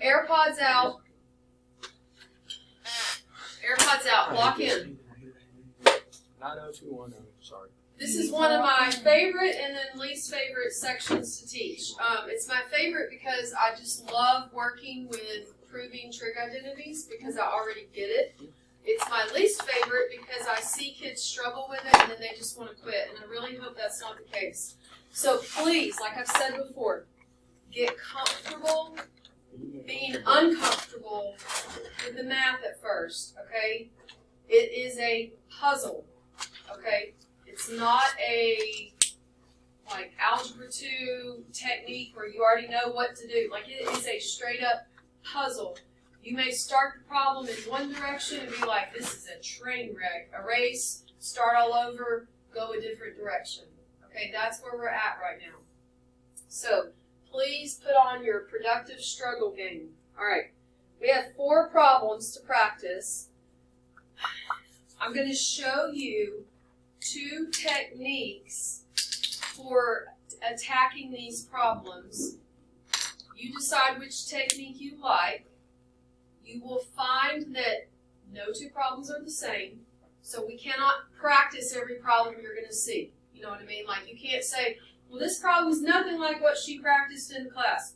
AirPods out. AirPods out. Lock in. 90210. Sorry. This is one of my favorite and then least favorite sections to teach. It's my favorite because I just love working with proving trig identities because I already get it. It's my least favorite because I see kids struggle with it and then they just want to quit, and I really hope that's not the case. So please, like I've said before, get comfortable being uncomfortable with the math at first, okay? It is a puzzle, okay? It's not a like Algebra 2 technique where you already know what to do. Like, it is a straight up puzzle. You may start the problem in one direction and be like, this is a train wreck. Erase, start all over, go a different direction. Okay, that's where we're at right now. So, please put on your productive struggle game. All right, we have 4 problems to practice. I'm going to show you 2 techniques for attacking these problems. You decide which technique you like. You will find that no 2 problems are the same, so we cannot practice every problem you're going to see. You know what I mean? Like, you can't say, well, this problem is nothing like what she practiced in class.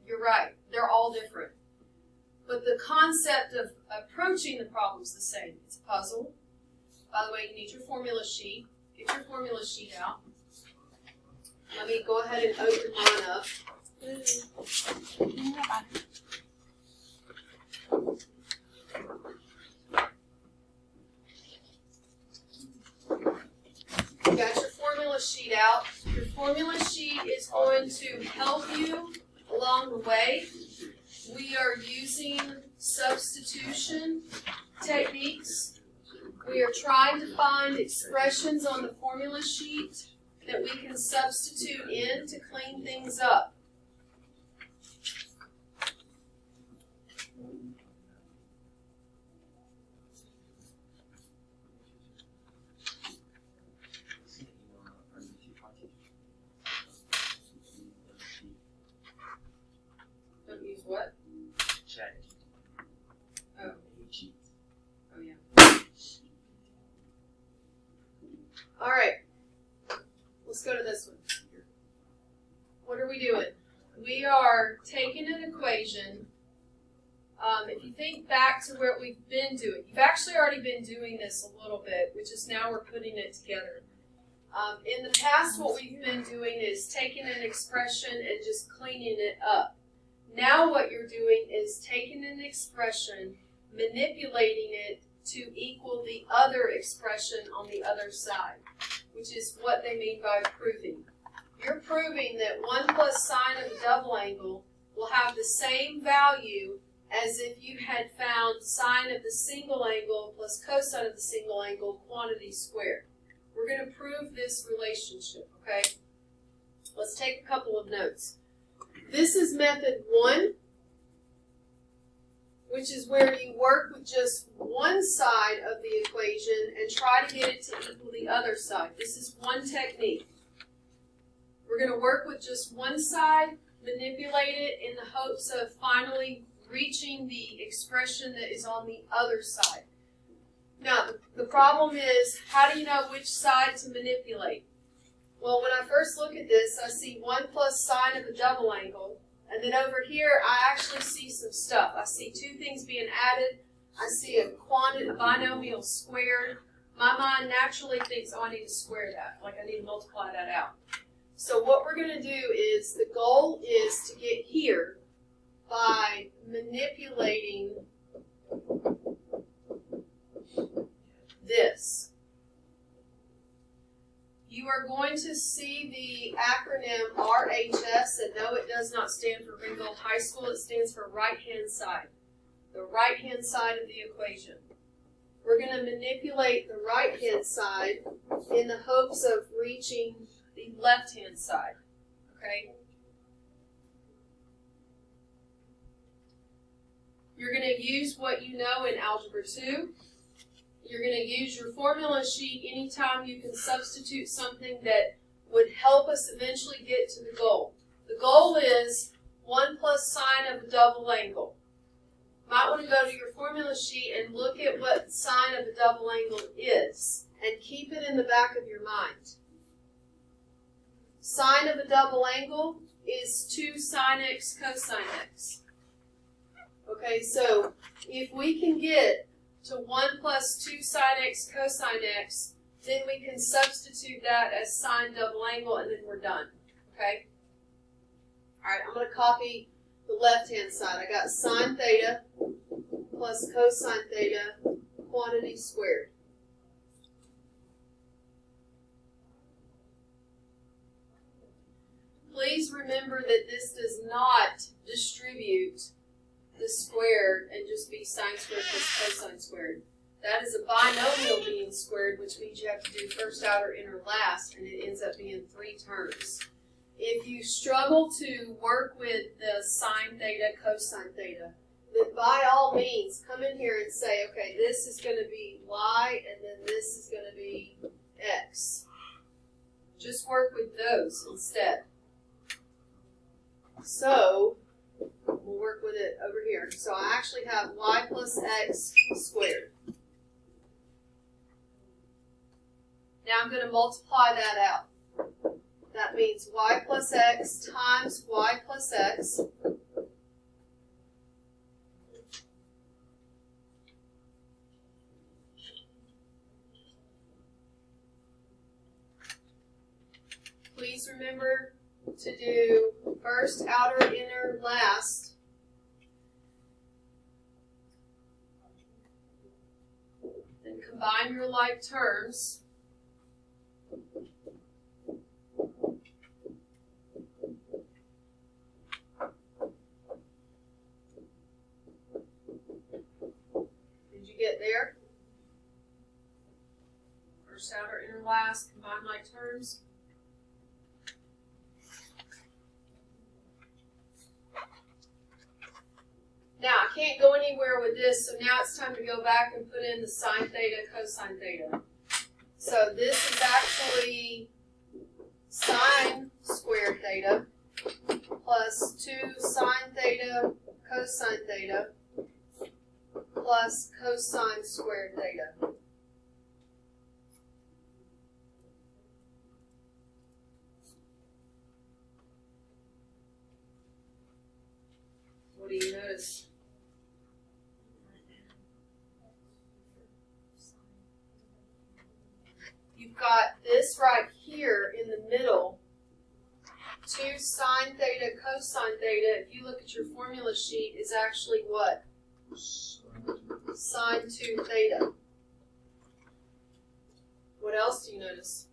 You're right. They're all different. But the concept of approaching the problem is the same. It's a puzzle. By the way, you need your formula sheet. Get your formula sheet out. Let me go ahead and open mine up. You got your formula sheet out. Your formula sheet is going to help you along the way. We are using substitution techniques. We are trying to find expressions on the formula sheet that we can substitute in to clean things up. Don't use what? Chat. Oh. Oh, yeah. All right. Let's go to this one. What are we doing? We are taking an equation. If you think back to what we've been doing, you've actually already been doing this a little bit, which is now we're putting it together. In the past, what we've been doing is taking an expression and just cleaning it up. Now what you're doing is taking an expression, manipulating it to equal the other expression on the other side, which is what they mean by proving. You're proving that 1 plus sine of a double angle will have the same value as if you had found sine of the single angle plus cosine of the single angle quantity squared. We're going to prove this relationship, okay? Let's take a couple of notes. This is method 1, which is where you work with just one side of the equation and try to get it to equal the other side. This is one technique. We're going to work with just one side, manipulate it in the hopes of finally reaching the expression that is on the other side. Now, the problem is, how do you know which side to manipulate? Well, when I first look at this, I see 1 plus sine of a double angle. And then over here, I actually see some stuff. I see 2 things being added. I see a binomial squared. My mind naturally thinks, oh, I need to square that. Like, I need to multiply that out. So what we're going to do is, the goal is to get here by manipulating this. You are going to see the acronym RHS, and no, it does not stand for Ringgold High School. It stands for right-hand side, the right-hand side of the equation. We're going to manipulate the right-hand side in the hopes of reaching the left-hand side, okay? You're going to use what you know in Algebra 2. You're going to use your formula sheet anytime you can substitute something that would help us eventually get to the goal. The goal is 1 plus sine of a double angle. Might want to go to your formula sheet and look at what sine of a double angle is, and keep it in the back of your mind. Sine of a double angle is 2 sine x cosine x. Okay, so if we can get to 1 plus 2 sine x cosine x, then we can substitute that as sine double angle, and then we're done. Okay? Alright, I'm going to copy the left-hand side. I got sine theta plus cosine theta quantity squared. Please remember that this does not distribute the squared and just be sine squared plus cosine squared. That is a binomial being squared, which means you have to do first, outer, inner, last, and it ends up being 3 terms. If you struggle to work with the sine theta, cosine theta, then by all means come in here and say, okay, this is going to be y, and then this is going to be x. Just work with those instead. So, we'll work with it over here. So I actually have y plus x squared. Now I'm going to multiply that out. That means y plus x times y plus x please remember to do first, outer, inner, last. Then combine your like terms. Did you get there? First, outer, inner, last, combine like terms. Now, I can't go anywhere with this, so now it's time to go back and put in the sine theta, cosine theta. So this is actually sine squared theta plus 2 sine theta, cosine theta plus cosine squared theta. What do you notice? You've got this right here in the middle, 2 sine theta, cosine theta, if you look at your formula sheet, is actually what? Sine 2 theta. What else do you notice?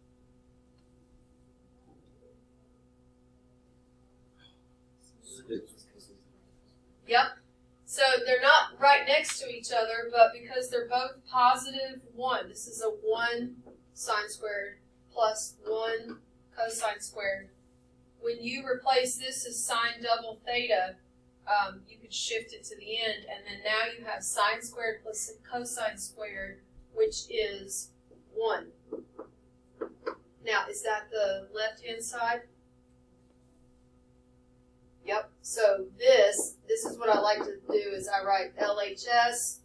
Yep. So they're not right next to each other, but because they're both positive 1, this is a 1 sine squared plus 1 cosine squared. When you replace this as sine double theta, you could shift it to the end, and then now you have sine squared plus cosine squared, which is 1. Now, is that the left-hand side? Yep. So this is what I like to do is I write LHS,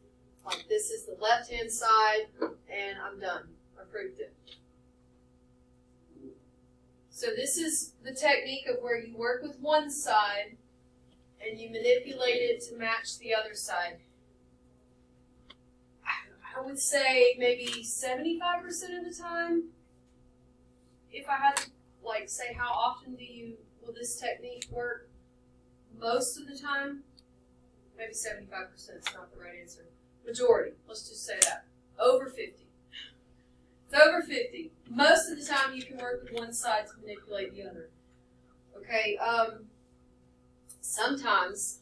like this is the left-hand side, and I'm done. I proved it. So this is the technique of where you work with one side and you manipulate it to match the other side. I would say maybe 75% of the time, if I had to like say how often will this technique work, most of the time, maybe 75% is not the right answer. Majority, let's just say that. Over 50. It's over 50. Most of the time you can work with one side to manipulate the other. Okay, sometimes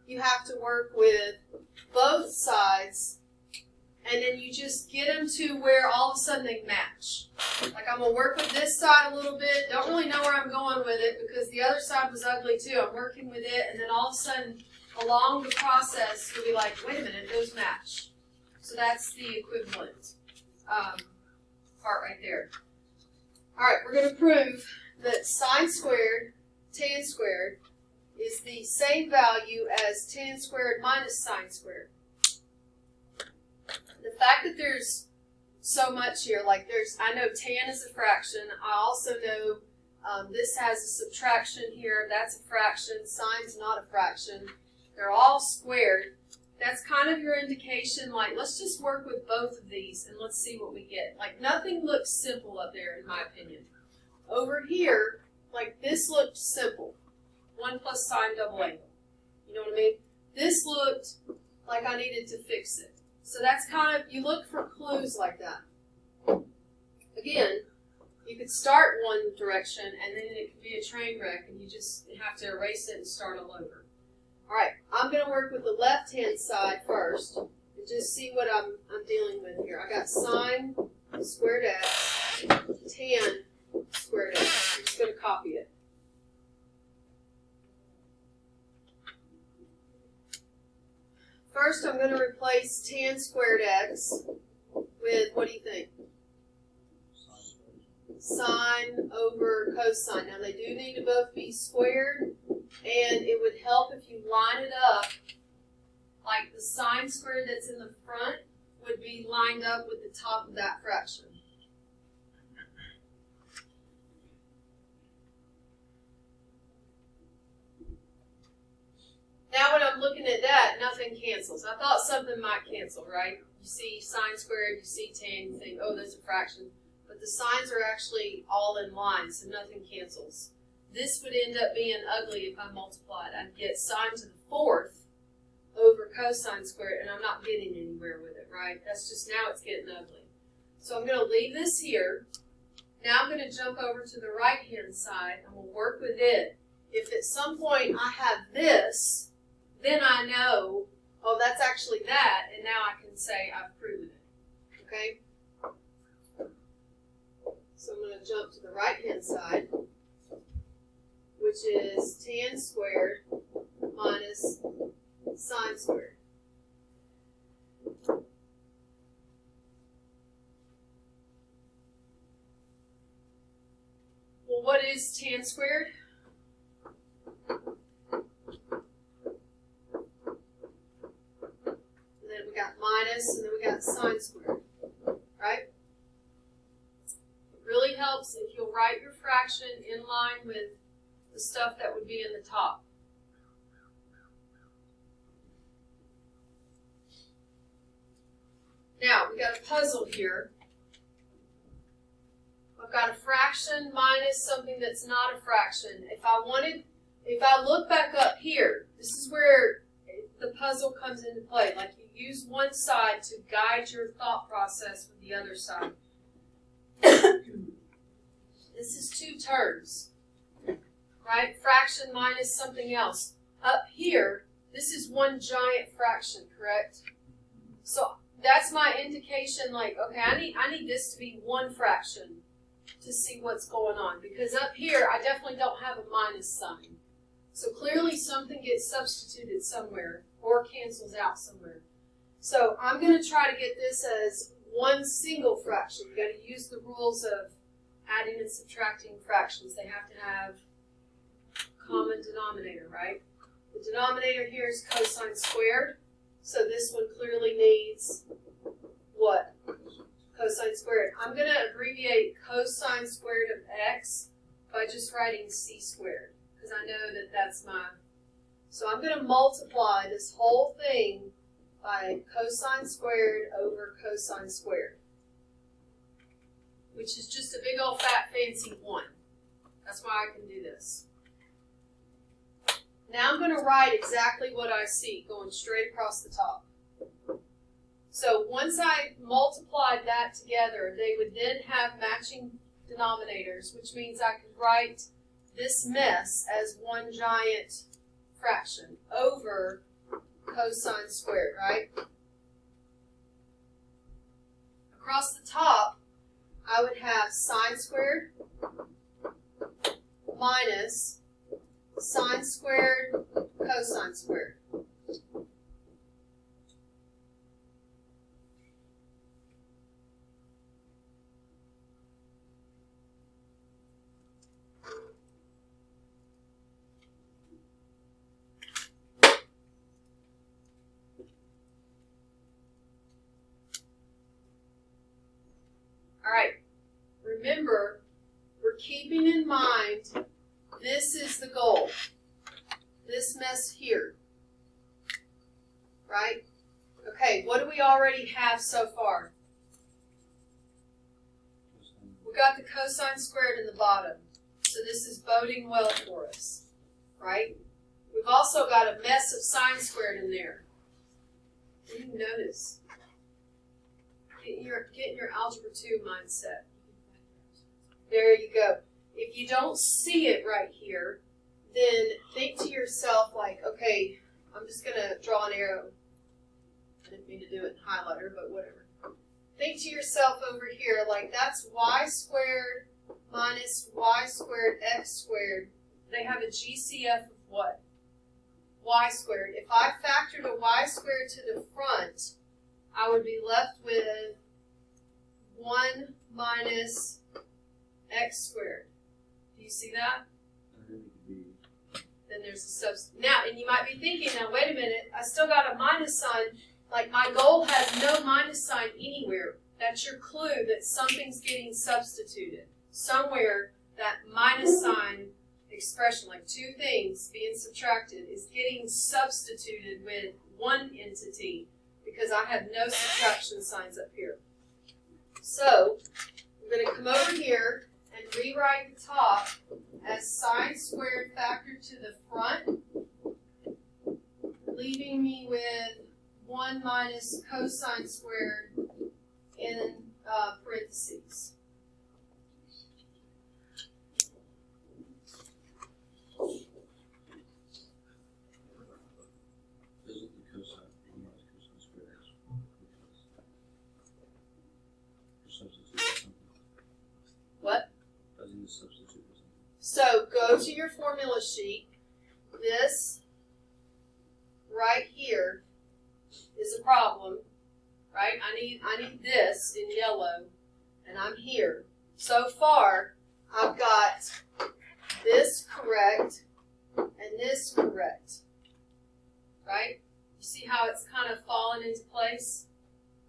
you have to work with both sides, and then you just get them to where all of a sudden they match. Like I'm going to work with this side a little bit, don't really know where I'm going with it because the other side was ugly too. I'm working with it, and then all of a sudden along the process you'll be like, wait a minute, those match. So that's the equivalent part right there. Alright, we're going to prove that sine squared, tan squared, is the same value as tan squared minus sine squared. The fact that there's so much here, like I know tan is a fraction. I also know this has a subtraction here. That's a fraction. Sine's not a fraction. They're all squared. That's kind of your indication, like, let's just work with both of these and let's see what we get. Like, nothing looks simple up there, in my opinion. Over here, like, this looked simple. 1 plus sine double angle. You know what I mean? This looked like I needed to fix it. So that's kind of, you look for clues like that. Again, you could start one direction and then it could be a train wreck and you just have to erase it and start all over. Alright, I'm going to work with the left-hand side first and just see what I'm dealing with here. I got sine squared x, tan squared x. I'm just going to copy it. First, I'm going to replace tan squared x with, what do you think? Sine over cosine. Now, they do need to both be squared, and it would help if you line it up, like the sine squared that's in the front would be lined up with the top of that fraction. Now when I'm looking at that, nothing cancels. I thought something might cancel, right? You see sine squared, you see tan, you think, oh, there's a fraction. But the signs are actually all in line, so nothing cancels. This would end up being ugly if I multiplied. I'd get sine to the fourth over cosine squared, and I'm not getting anywhere with it, right? That's just, now it's getting ugly. So I'm going to leave this here. Now I'm going to jump over to the right-hand side. I'm going to work with it. If at some point I have this, then I know, oh, that's actually that, and now I can say I've proven it, okay? So I'm going to jump to the right-hand side, which is tan squared minus sine squared. Well, what is tan squared? We got minus, and then we got sine squared, right? It really helps if you'll write your fraction in line with the stuff that would be in the top. Now, we got a puzzle here. I've got a fraction minus something that's not a fraction. If I look back up here, this is where the puzzle comes into play. Like, you use one side to guide your thought process with the other side. This is two terms, right? Fraction minus something else. Up here, this is one giant fraction, correct? So that's my indication, like, okay, I need this to be one fraction to see what's going on. Because up here, I definitely don't have a minus sign. So clearly something gets substituted somewhere or cancels out somewhere. So I'm going to try to get this as one single fraction. You've got to use the rules of adding and subtracting fractions. They have to have common denominator, right? The denominator here is cosine squared. So this one clearly needs what? Cosine squared. I'm going to abbreviate cosine squared of x by just writing c squared, because I know that that's my... So I'm going to multiply this whole thing by cosine squared over cosine squared, which is just a big old fat fancy 1. That's why I can do this. Now I'm going to write exactly what I see going straight across the top. So once I multiplied that together, they would then have matching denominators, which means I could write this mess as one giant fraction over cosine squared, right? Across the top, I would have sine squared minus sine squared cosine squared. Alright, remember, we're keeping in mind this is the goal. This mess here. Right? Okay, what do we already have so far? We got the cosine squared in the bottom. So this is boding well for us. Right? We've also got a mess of sine squared in there. What do you notice? Get your algebra 2 mindset. There you go. If you don't see it right here, then think to yourself like, okay, I'm just going to draw an arrow. I didn't mean to do it in highlighter, but whatever. Think to yourself over here like that's y squared minus y squared x squared. They have a GCF of what? Y squared. If I factored a y squared to the front, I would be left with 1 minus x squared. Do you see that? Then there's a substitute. Now, and you might be thinking, now wait a minute, I still got a minus sign. Like my goal has no minus sign anywhere. That's your clue that something's getting substituted. Somewhere that minus sign expression, like two things being subtracted, is getting substituted with one entity because I have no subtraction signs up here. So, I'm going to come over here and rewrite the top as sine squared factored to the front, leaving me with 1 minus cosine squared in parentheses. What? So go to your formula sheet. This right here is a problem, right? I need this in yellow, and I'm here. So far, I've got this correct and this correct, right? You see how it's kind of fallen into place?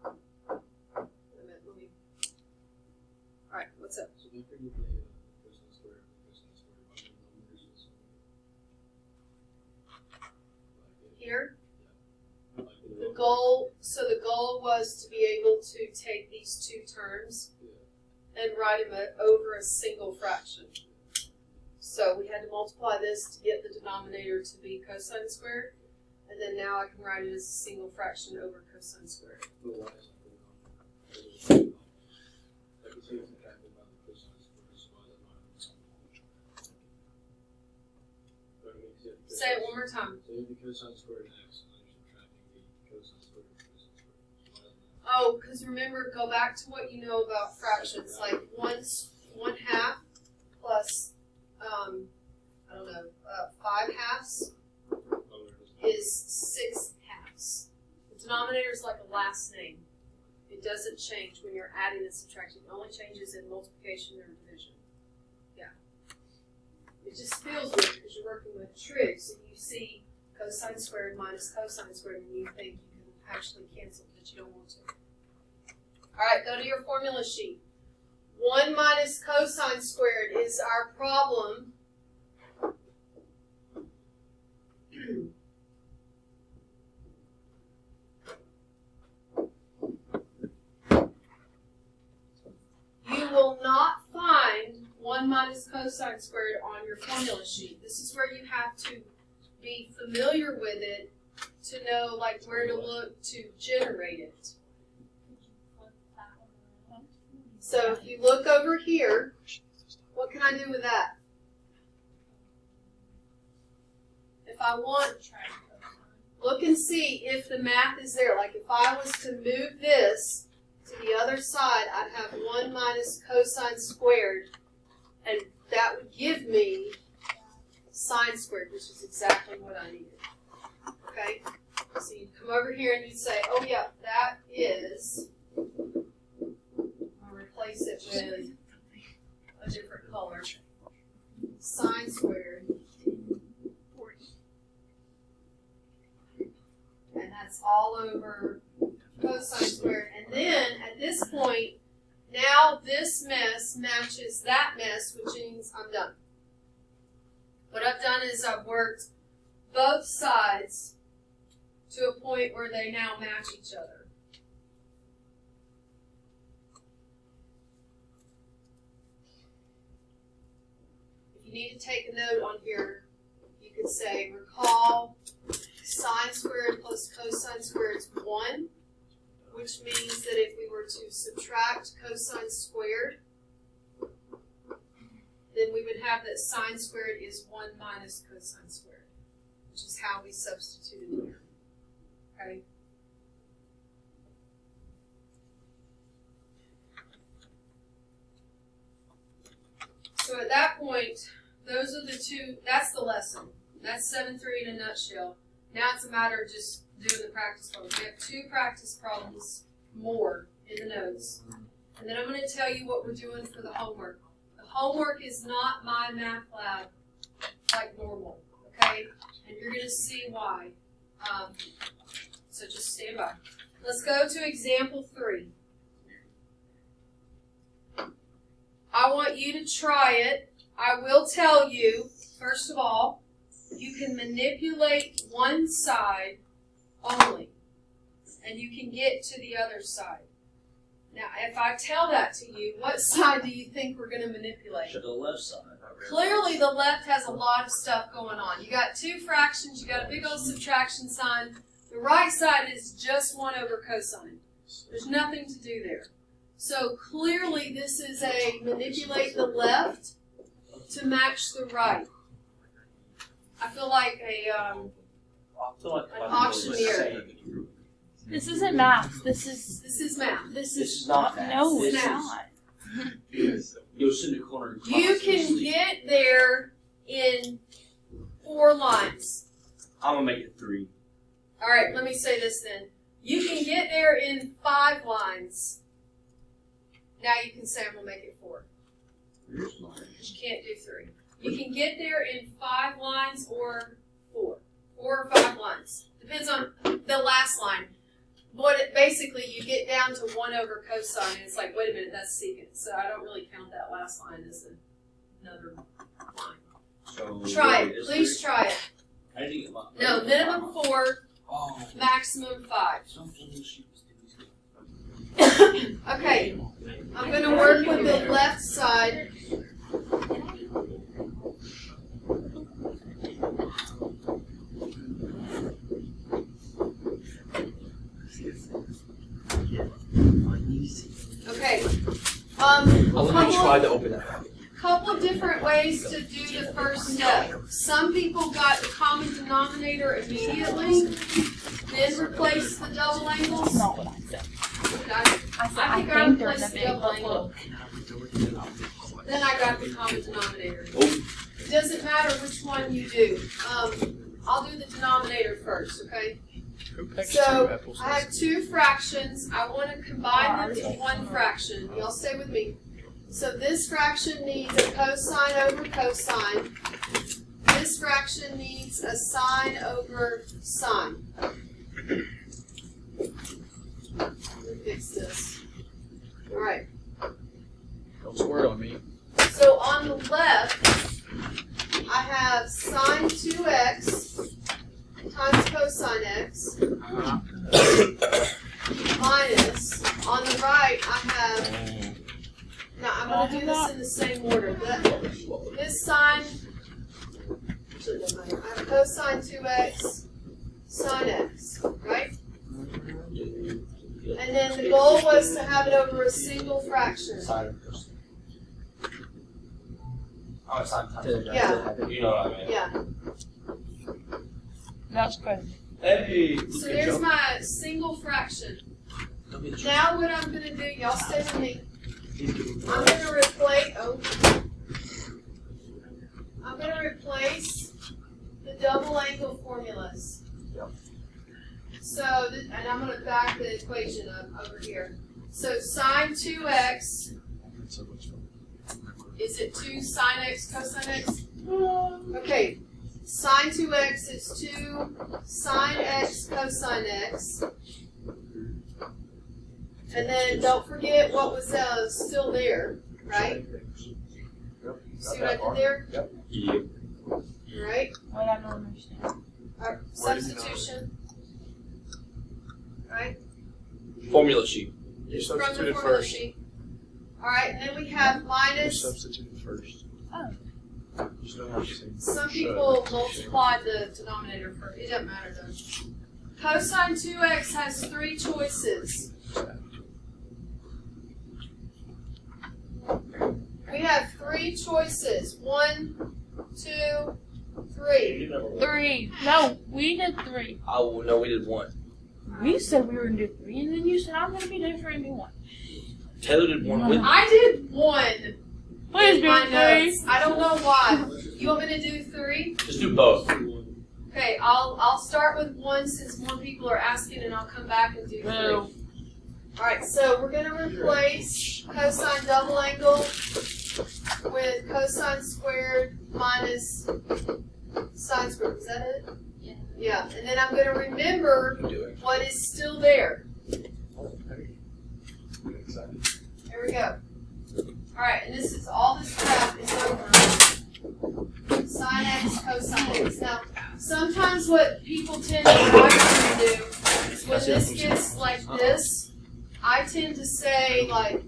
Wait a minute, let me. All right, what's up? So then you play cosine squared, Here? The goal was to be able to take these two terms and write them over a single fraction. So we had to multiply this to get the denominator to be cosine squared, and then now I can write it as a single fraction over cosine squared. Say it one more time. So you have the cosine squared x, and then you're subtracting the cosine squared and cosine squared. Oh, because remember, go back to what you know about fractions, like 1/2 plus, I don't know, 5/2 is 6/2. The denominator is like a last name. It doesn't change when you're adding and subtracting. It only changes in multiplication or division. Yeah. It just feels weird because you're working with Trig, so you see cosine squared minus cosine squared, and you think you can actually cancel, but you don't want to. All right, go to your formula sheet. 1 minus cosine squared is our problem. You will not find 1 minus cosine squared on your formula sheet. This is where you have to be familiar with it to know like where to look to generate it. So if you look over here, what can I do with that? If I want, look and see if the math is there. Like if I was to move this to the other side, I'd have 1 minus cosine squared, and that would give me sine squared, which is exactly what I needed. Okay? So you'd come over here and you'd say, oh yeah, that is, I'll replace it with a different color. Sine squared. And that's all over cosine squared. And then, at this point, Now this mess matches that mess, which means I'm done. What I've done is I've worked both sides to a point where they now match each other. If you need to take a note on here, you could say, recall sine squared plus cosine squared is 1, which means that if we were to subtract cosine squared, then we would have that sine squared is 1 minus cosine squared, which is how we substituted here. Okay? So at that point, those are the two, that's the lesson. That's 7-3 in a nutshell. Now it's a matter of just doing the practice problems. We have 2 practice problems more in the notes. And then I'm going to tell you what we're doing for the homework. The homework is not my math lab like normal, okay? And you're going to see why. So just stand by. Let's go to example 3. I want you to try it. I will tell you, first of all, you can manipulate one side only, and you can get to the other side. Now, if I tell that to you, what side do you think we're going to manipulate? To the left side. Clearly, the left has a lot of stuff going on. You got 2 fractions, you got a big old subtraction sign. The right side is just 1 over cosine. There's nothing to do there. So clearly, this is a manipulate the left to match the right. I feel like an auctioneer. This isn't math. This is math. This This is is not math. No, This it's is- not. Go sit in the corner and You can get there in 4 lines. I'm gonna make it 3. All right, let me say this then. You can get there in 5 lines. Now you can say I'm going to make it 4. You can't do 3. You can get there in 5 lines or 4. 4 or 5 lines. Depends on the last line. Basically, you get down to 1 over cosine, and it's like, wait a minute, that's secant. So I don't really count that last line as another line. So Try it. Please try it. I didn't get my. No, minimum 4, Oh. maximum 5. Something she was doing. Okay, I'm going to work with the left side. Okay. Let me try to open that. Couple of different ways to do the first step. Some people got the common denominator immediately, then replace the double angles. That's not what I said. I think I replaced the double angle. Then I got the common denominator. It doesn't matter which one you do. I'll do the denominator first, okay? So I have 2 fractions. I want to combine them to 1 fraction. Y'all stay with me. So this fraction needs a cosine over cosine. This fraction needs a sine over sine. Let me fix this. All right. Don't swear on me. So on the left, I have sine 2x times cosine x minus, on the right, I have, now I'm going to do this in the same order. This sine, actually it doesn't matter. I have cosine 2x sine x, right? And then the goal was to have it over a single fraction. Oh, it's on top. Yeah. You know what I mean. Yeah. That's good. Hey. So there's my single fraction. Now what I'm going to do, y'all stay with me. I'm going to replace the double angle formulas. So, and I'm going to back the equation up over here. So sine 2x, is it 2 sine x cosine x? Okay, sine 2x is 2 sine x cosine x. And then don't forget what was still there, right? Yep. See what I did there? Yep. Right? Wait, I don't understand. Our substitution. Right? Formula sheet. You From the substituted formula first. sheet. Alright, and then we have You minus. substituted first. Oh. You still have to say. Some people multiply the denominator first. It doesn't matter though. Cosine 2x has 3 choices. We have 3 choices. 1, 2, 3. 3. No, we did 3. Oh, no, we did 1. We said we were gonna do 3, and then you said I'm gonna be different and do 1. Taylor did 1 with me. I did 1 Please in do my 3. notes. I don't know why. You want me to do 3? Just do both. Okay, I'll start with 1 since more people are asking, and I'll come back and do 3. No. Alright, so we're going to replace cosine double angle with cosine squared minus sine squared. Is that it? Yeah. Yeah, and then I'm going to remember Do it. what is still there. Excited. There we go. Alright, and this is all this crap is over. Sine x, cosine x. Now, sometimes what people tend to do is when this gets like this, I tend to say like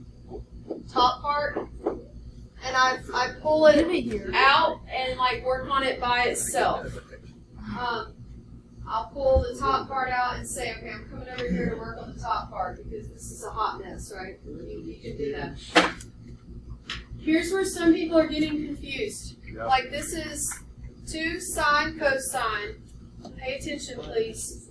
top part, and I pull Give it it here. out and like work on it by itself. I'll pull the top part out and say, okay, I'm coming over here to work on the top part because this is a hot mess, right? You can do that. Here's where some people are getting confused. Yep. Like this is 2 sine cosine. Pay attention, please.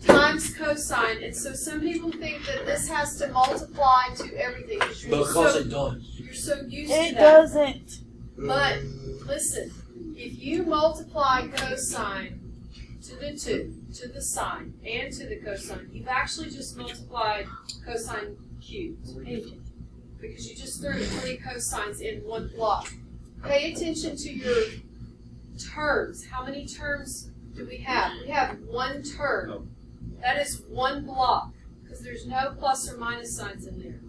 Times cosine, and so some people think that this has to multiply to everything. Because it does. You're so used to It that. doesn't. But listen, if you multiply cosine to the 2, to the sine, and to the cosine, you've actually just multiplied cosine cubed. Because you just threw 3 cosines in one block. Pay attention to your terms. How many terms do we have? We have 1 term. That is 1 block, because there's no plus or minus signs in there.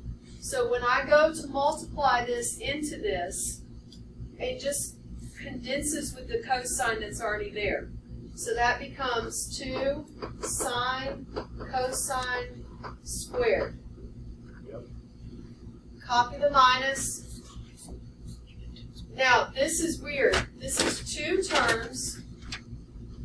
So when I go to multiply this into this, it just condenses with the cosine that's already there. So that becomes 2 sine cosine squared. Copy the minus. Now, this is weird. This is 2 terms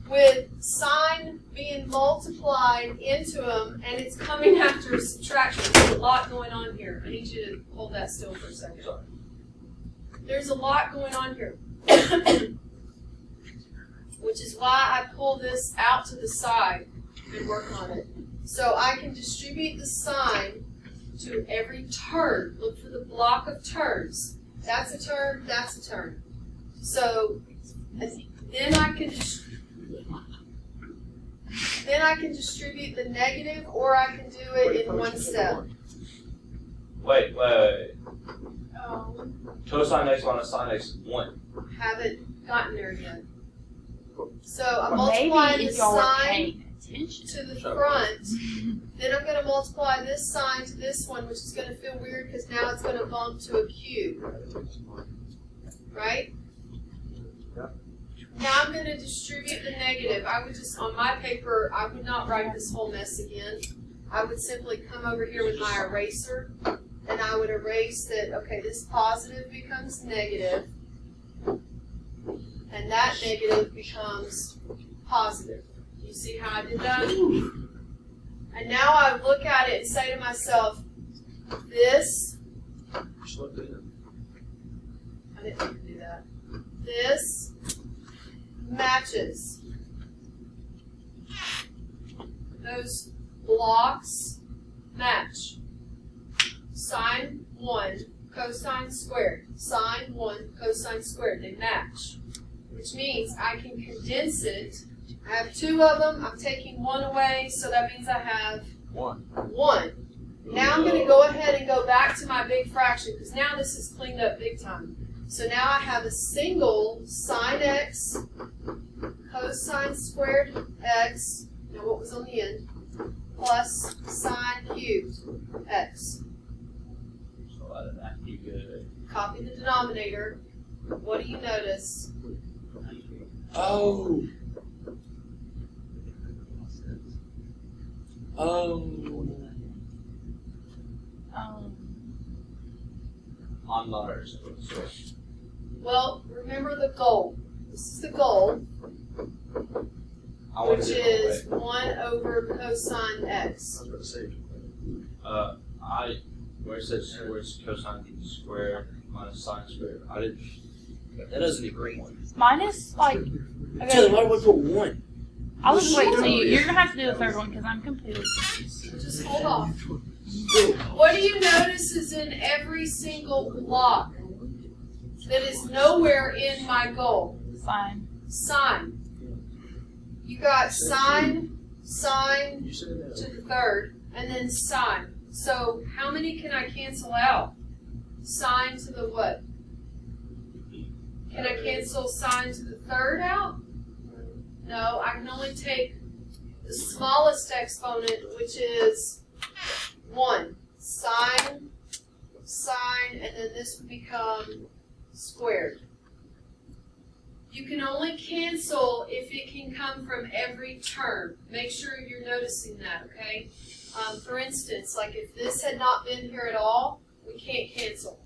with sine being multiplied into them, and it's coming after a subtraction. There's a lot going on here. I need you to hold that still for a second. There's a lot going on here, which is why I pull this out to the side and work on it. So I can distribute the sine to every term. Look for the block of terms. That's a term, that's a term. So then I can distribute the negative, or I can do it in one step. Wait. Oh, Cosine x minus sine x is 1. haven't gotten there yet. So I'm Or maybe multiplying the if y'all were sine paying attention. to the front. Then I'm going to multiply this sine to this one, which is going to feel weird because now it's going to bump to a cube. Right? Now I'm going to distribute the negative. I would just, on my paper, I would not write this whole mess again. I would simply come over here with my eraser, and I would erase that, okay, this positive becomes negative, and that negative becomes positive. You see how I did that? And now I look at it and say to myself, this, Just look at it. I didn't mean to do that. This matches. Those blocks match. Sine 1, cosine squared. Sine 1, cosine squared. They match. Which means I can condense it. I have 2 of them. I'm taking 1 away, so that means I have 1. Now I'm going to go ahead and go back to my big fraction, because now this is cleaned up big time. So now I have a single sine x, cosine squared x, now what was on the end, plus sine cubed x. So out of that, you could. Copy the denominator. What do you notice? Oh. I'm not understanding. So Well, remember the goal. This is the goal, I want which to is 1 over cosine x. I was about to say. Where it says where's cosine squared minus sine squared. I didn't. That doesn't agree. Mine is like. Taylor, Okay, why do we put 1? I was waiting till you're gonna have to do the third one because I'm completely confused. Just hold off. What do you notice is in every single block that is nowhere in my goal? Fine. Sine. You got sine, sine You said that. to the third, and then sine. So how many can I cancel out? Sine to the what? Can I cancel sine to the third out? No, I can only take the smallest exponent, which is 1. Sine, sine, and then this would become squared. You can only cancel if it can come from every term. Make sure you're noticing that, okay? For instance, like if this had not been here at all, we can't cancel.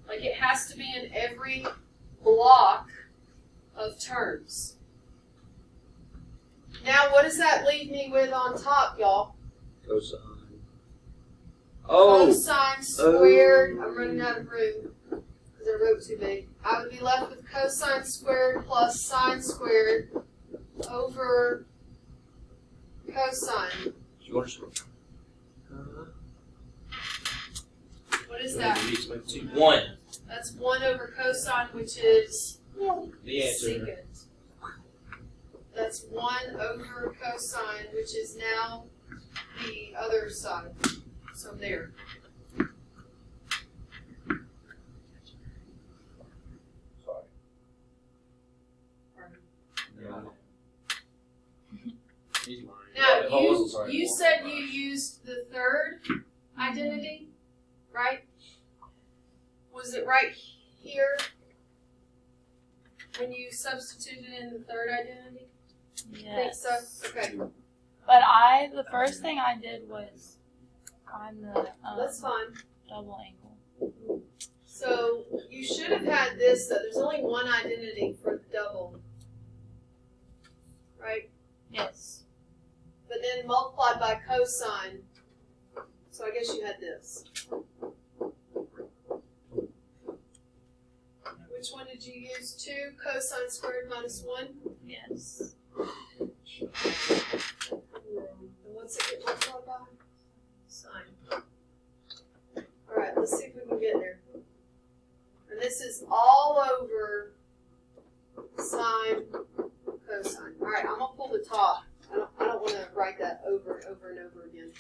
Like it has to be in every block of terms. Now, what does that leave me with on top, y'all? Cosine. Oh. Cosine squared. I'm running out of room because I wrote too big. I would be left with cosine squared plus sine squared over cosine. You understand? What is that? 1. That's 1 over cosine, which is The answer. secant. That's 1 over cosine, which is now the other side. So there. Sorry. Now, I wasn't sorry. you said you used the third identity, right? Was it right here when you substituted in the third identity? Yes. Think so? Okay, But the first thing I did was find the that's fine. double angle. So you should have had this, though. There's only one identity for the double, right? Yes. But then multiplied by cosine. So I guess you had this. Which one did you use? 2 cosine squared minus 1? Yes. And what's it get multiplied by? Sine. Alright, let's see if we can get there. And this is all over sine, cosine. Alright, I'm going to pull the top. I don't want to write that over and over and over again.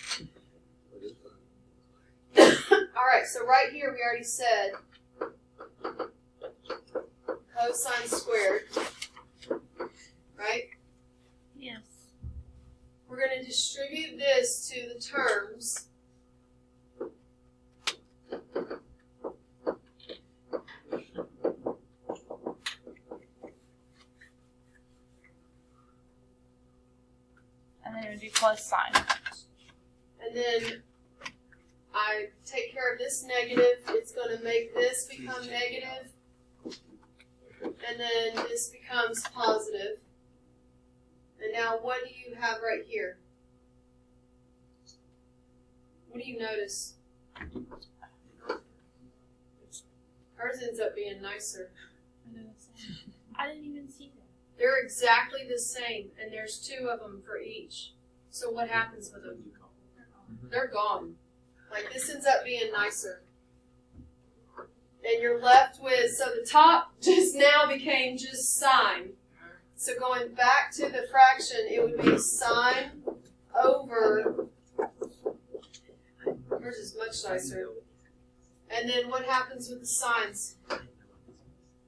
Alright, so right here we already said cosine squared, right? Yes. We're going to distribute this to the terms. And then it would be plus sign. And then I take care of this negative. It's going to make this become negative. And then this becomes positive. And now what do you have right here? What do you notice? Hers ends up being nicer. I didn't even see that. They're exactly the same, and there's 2 of them for each. So what happens with them? They're gone. Like this ends up being nicer. And you're left with, so the top just now became just sine. So going back to the fraction, it would be sine over, hers is much nicer. And then what happens with the sines?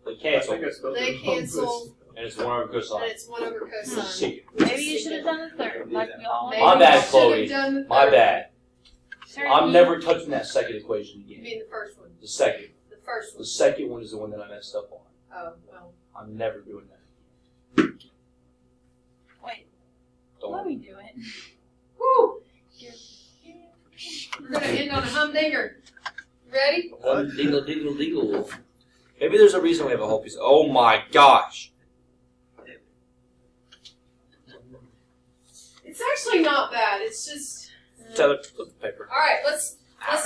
They cancel. They cancel, And it's 1 over and cosine. it's 1 over cosine. See. Maybe you should have have done the third, like we all. Maybe My we bad, should have Chloe. done the My third. bad. Sure, I'm you- never touching that second equation You again. mean the first one? The second. The first The one. second one is the one that I messed up on. Oh, well. I'm never doing that. Wait, Don't let worry. me do it. Woo! We're gonna end on a humdinger. Ready? Dingle, dingle, dingle. Maybe there's a reason we have a whole piece. Oh my gosh. It's actually not bad. It's just. Tyler, flip the paper. All right, let's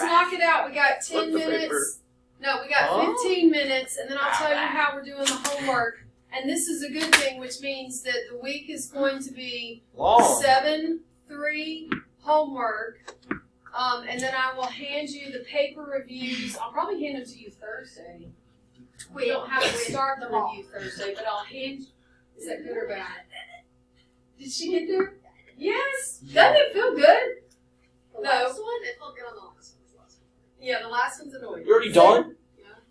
knock it out. We got 10 Flip the paper. minutes. No, we got 15 minutes, and then I'll tell you how we're doing the homework. And this is a good thing, which means that the week is going to be Long. 7-3 homework. And then I will hand you the paper reviews. I'll probably hand them to you Thursday. We don't have to start the review Thursday, but I'll hand. Is that good or bad? Did she get there? Yes. Doesn't it feel good? The No. last one? It felt good on the last one. Yeah, the last one's annoying. You already done?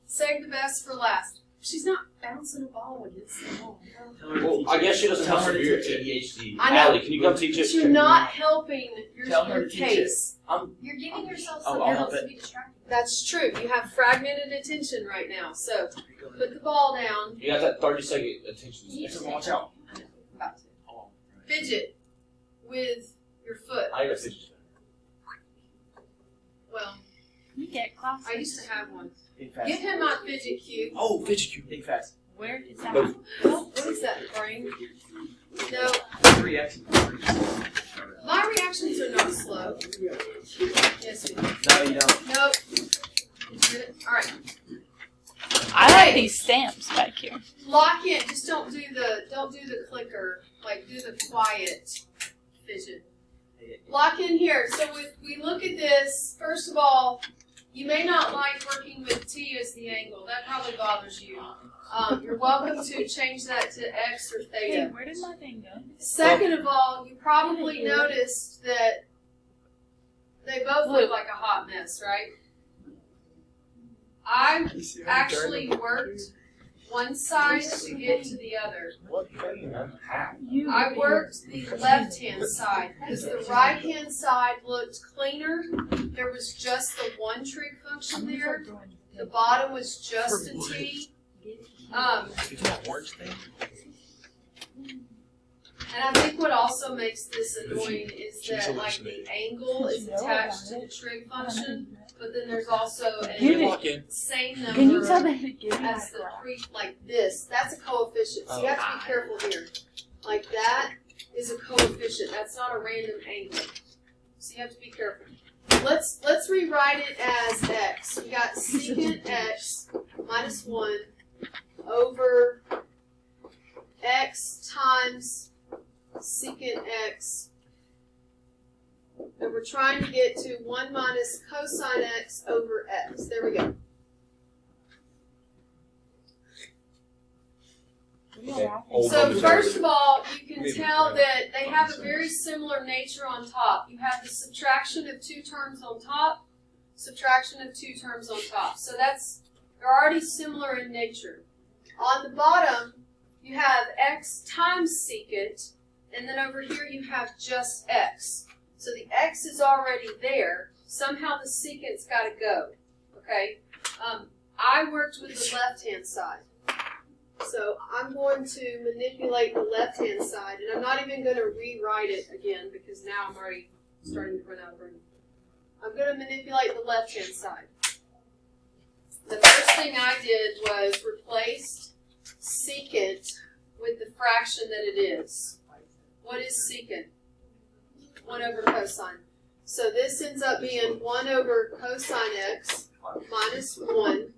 Save the best for last. She's not bouncing a ball against the wall. Well, I guess she doesn't Tell have her to to do teach it. it. I know. Allie, can you come teach But it? you're not helping Tell her your to teach it. case. You're giving yourself Oh, something I'll else help to be distracted. That's true. You have fragmented attention right now. So put the ball down. You got that 30-second attention You span. need to Watch out. About to. Fidget with your foot. I got a fidget spinner. Well, You get classes. I used to have one. Think fast. Give him my fidget cube. Oh, fidget cube. Think fast. Where is that? But- Oh, what is that, brain? No, Reaction. my reactions are not slow. Yes, we do. No, you don't. Nope. All right. I like these stamps back here. Lock in. Just don't do the clicker. Like do the quiet fidget. Lock in here. So if we look at this, first of all, you may not like working with T as the angle. That probably bothers you. You're welcome to change that to X or Hey, theta. where did my thing go? Second of all, you probably noticed that they both look like a hot mess, right? I actually worked one side to get to the other. What thing? You. I worked the left-hand side because the right-hand side looked cleaner. There was just the one trig function there. The bottom was just a T. Is that orange thing? And I think what also makes this annoying is that like the angle is attached to the trig function, but then there's also Give a it. Lock in. same Can you tell number them to give me as that the rock? pre like this. That's a coefficient. So you have to be careful here. Like that is a coefficient. That's not a random angle. So you have to be careful. Let's rewrite it as x. We got secant x minus 1 over x times secant x. And we're trying to get to 1 minus cosine x over x. There we go. Okay. Hold So on a first second. of all, you can tell that they have a very similar nature on top. You have the subtraction of 2 terms on top, subtraction of 2 terms on top. So they're already similar in nature. On the bottom, you have x times secant, and then over here you have just x. So the x is already there. Somehow the secant's got to go. Okay? I worked with the left-hand side. So I'm going to manipulate the left-hand side, and I'm not even going to rewrite it again because now I'm already starting to run out of room. I'm going to manipulate the left-hand side. The first thing I did was replace secant with the fraction that it is. What is secant? 1 over cosine. So this ends up being 1 over cosine x minus 1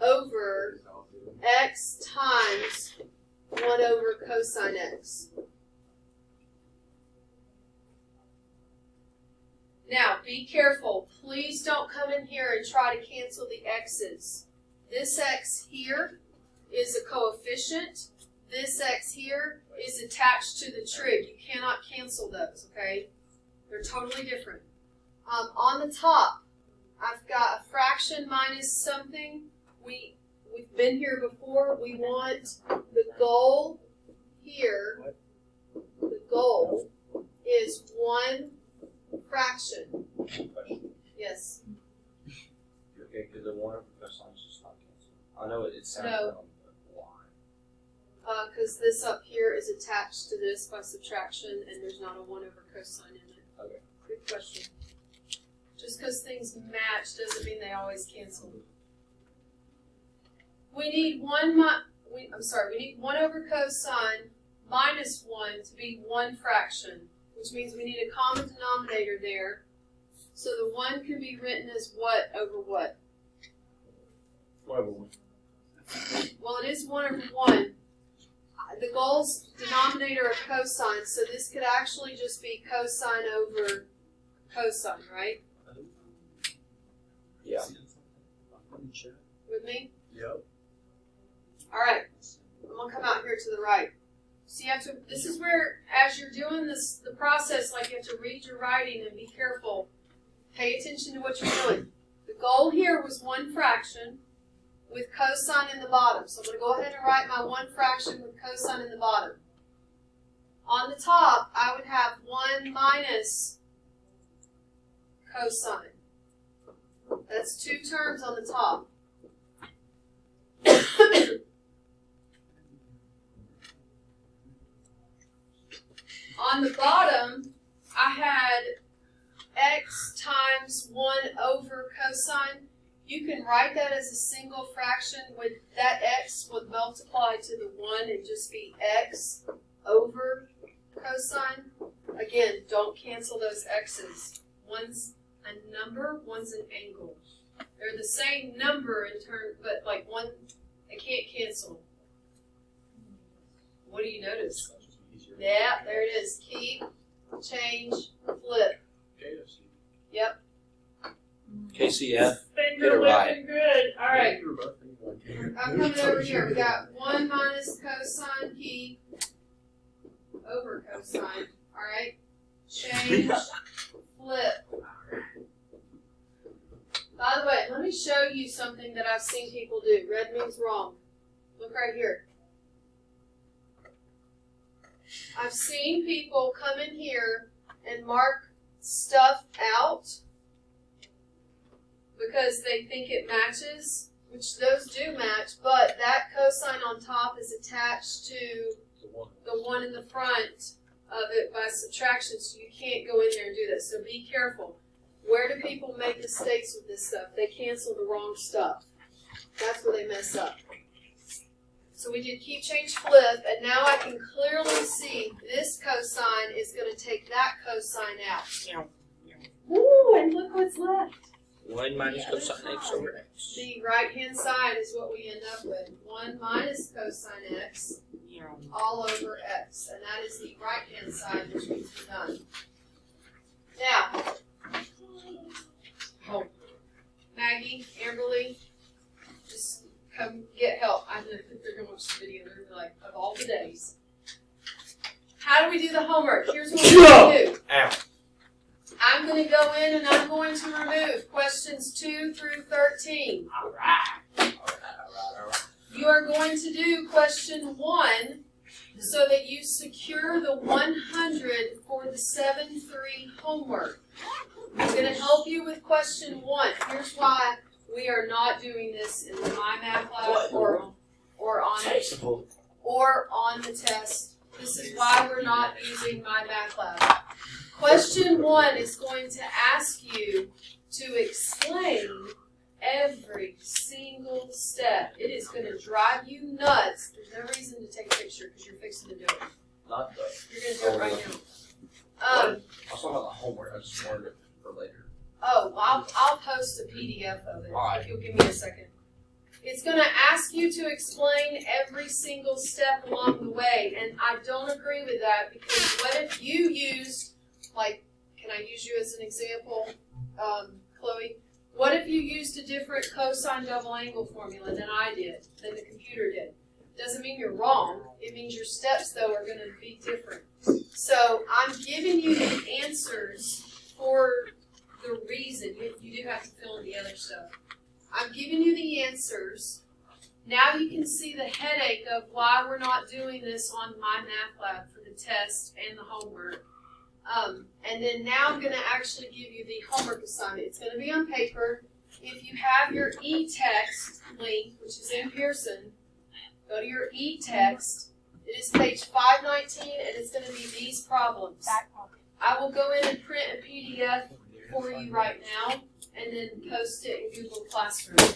over x times 1 over cosine x. Now, be careful. Please don't come in here and try to cancel the x's. This x here is a coefficient. This x here is attached to the trig. You cannot cancel those, okay? They're totally different. On the top, I've got a fraction minus something. We've been here before. We want the goal here. The goal one fraction. Question. Yes. Okay, because the 1 over cosine is just not canceled. I know it sounds No. dumb, but why? Because this up here is attached to this by subtraction, and there's not a 1 over cosine in it. Okay. Good question. Just because things match doesn't mean they always cancel. We need we need 1 over cosine minus 1 to be one fraction, which means we need a common denominator there. So the 1 can be written as what over what? Whatever one. Well, it is 1 over 1. The goal's denominator of cosine, so this could actually just be cosine over cosine, right? Yeah. With me? Yep. All right. I'm gonna come out here to the right. So you have to. This is where, as you're doing this, the process, like you have to read your writing and be careful. Pay attention to what you're doing. The goal here was one fraction with cosine in the bottom. So I'm going to go ahead and write my one fraction with cosine in the bottom. On the top, I would have 1 minus cosine. That's 2 terms on the top. On the bottom, I had x times 1 over cosine. You can write that as a single fraction with that x would multiply to the 1 and just be x over cosine. Again, don't cancel those x's. One's a number, one's an angle. They're the same number in turn, but like one, they can't cancel. What do you notice? Yeah, there it is. Keep, change, flip. KFC. Yep. KCF. Finger Get it right. looking good. All right. You were both thinking like KFC. I'm coming over here. We got 1 minus cosine key over cosine. All right. Change, flip. By the way, let me show you something that I've seen people do. Red means wrong. Look right here. I've seen people come in here and mark stuff out because they think it matches, which those do match, but that cosine on top is attached to the one in the front of it by subtraction, so you can't go in there and do that. So be careful. Where do people make mistakes with this stuff? They cancel the wrong stuff. That's where they mess up. So we did keep, change, flip, and now I can clearly see this cosine is going to take that cosine out. Ooh, and look what's left. 1 minus cosine x over x. The right-hand side is what we end up with. 1 minus cosine x all over x. And that is the right-hand side, which means we're done. Now, Maggie, Amberly, just come get help. I know that they're going to watch the video. They're gonna be like, of all the days. How do we do the homework? Here's what we're going to do. Ow. I'm going to go in and I'm going to remove questions 2 through 13. All right. You are going to do question 1 so that you secure the 100 for the 7-3 homework. I'm going to help you with question 1. Here's why we are not doing this in the My Math Lab or on the test. This is why we're not using My Math Lab. Question 1 is going to ask you to explain every single step. It is going to drive you nuts. There's no reason to take a picture because you're fixing to do it. Not the. You're going to do it right now. I was talking about the homework. I just wanted it for later. Oh, I'll post a PDF of it if you'll give me a second. It's going to ask you to explain every single step along the way, and I don't agree with that because what if you used, like, can I use you as an example, Chloe? What if you used a different cosine double angle formula than I did, than the computer did? Doesn't mean you're wrong. It means your steps, though, are going to be different. So I'm giving you the answers for the reason. You do have to fill in the other stuff. I'm giving you the answers. Now you can see the headache of why we're not doing this on My Math Lab for the test and the homework. And then now I'm gonna actually give you the homework assignment. It's gonna be on paper. If you have your e-text link, which is in Pearson, go to your e-text. It is page 519, and it's gonna be these problems. Back pocket. I will go in and print a PDF for you right now, and then post it in Google Classroom.